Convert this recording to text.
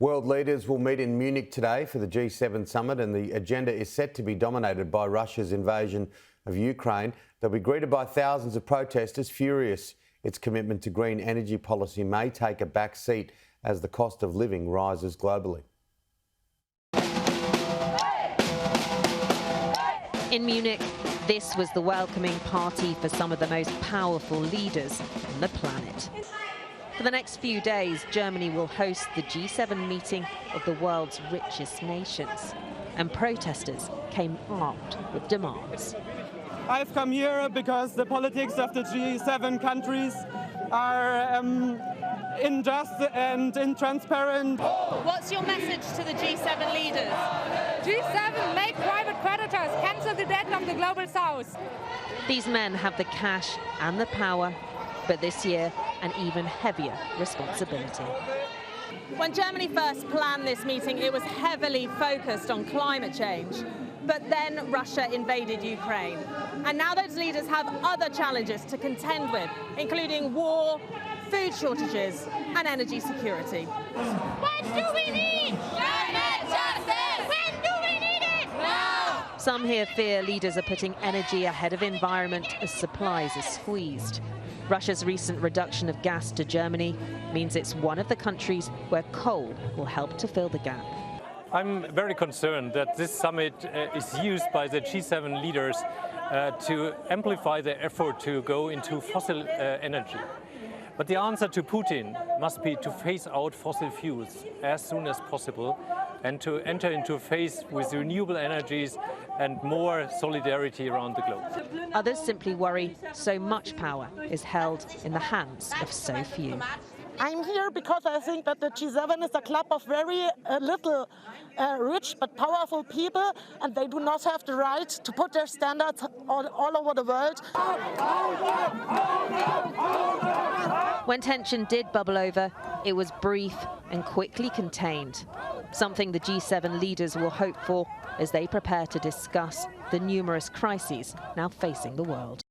World leaders will meet in Munich today for the G7 summit, and the agenda is set to be dominated by Russia's invasion of Ukraine. They'll be greeted by thousands of protesters furious its commitment to green energy policy may take a back seat as the cost of living rises globally. In Munich, this was the welcoming party for some of the most powerful leaders on the planet. For the next few days, Germany will host the G7 meeting of the world's richest nations. And protesters came armed with demands. I've come here because the politics of the G7 countries are unjust and intransparent. What's your message to the G7 leaders? G7, make private creditors, cancel the debt of the global south. These men have the cash and the power, but this year, an even heavier responsibility. When Germany first planned this meeting, it was heavily focused on climate change. But then Russia invaded Ukraine. And now those leaders have other challenges to contend with, including war, food shortages, and energy security. What do we need? Climate justice! When do we need it? Now! Some here fear leaders are putting energy ahead of environment as supplies are squeezed. Russia's recent reduction of gas to Germany means it's one of the countries where coal will help to fill the gap. I'm very concerned that this summit is used by the G7 leaders to amplify their effort to go into fossil energy. But the answer to Putin must be to phase out fossil fuels as soon as possible and to enter into a phase with renewable energies and more solidarity around the globe. Others simply worry so much power is held in the hands of so few. I'm here because I think that the G7 is a club of very little rich but powerful people, and they do not have the right to put their standards all over the world. When tension did bubble over, it was brief and quickly contained, something the G7 leaders will hope for as they prepare to discuss the numerous crises now facing the world.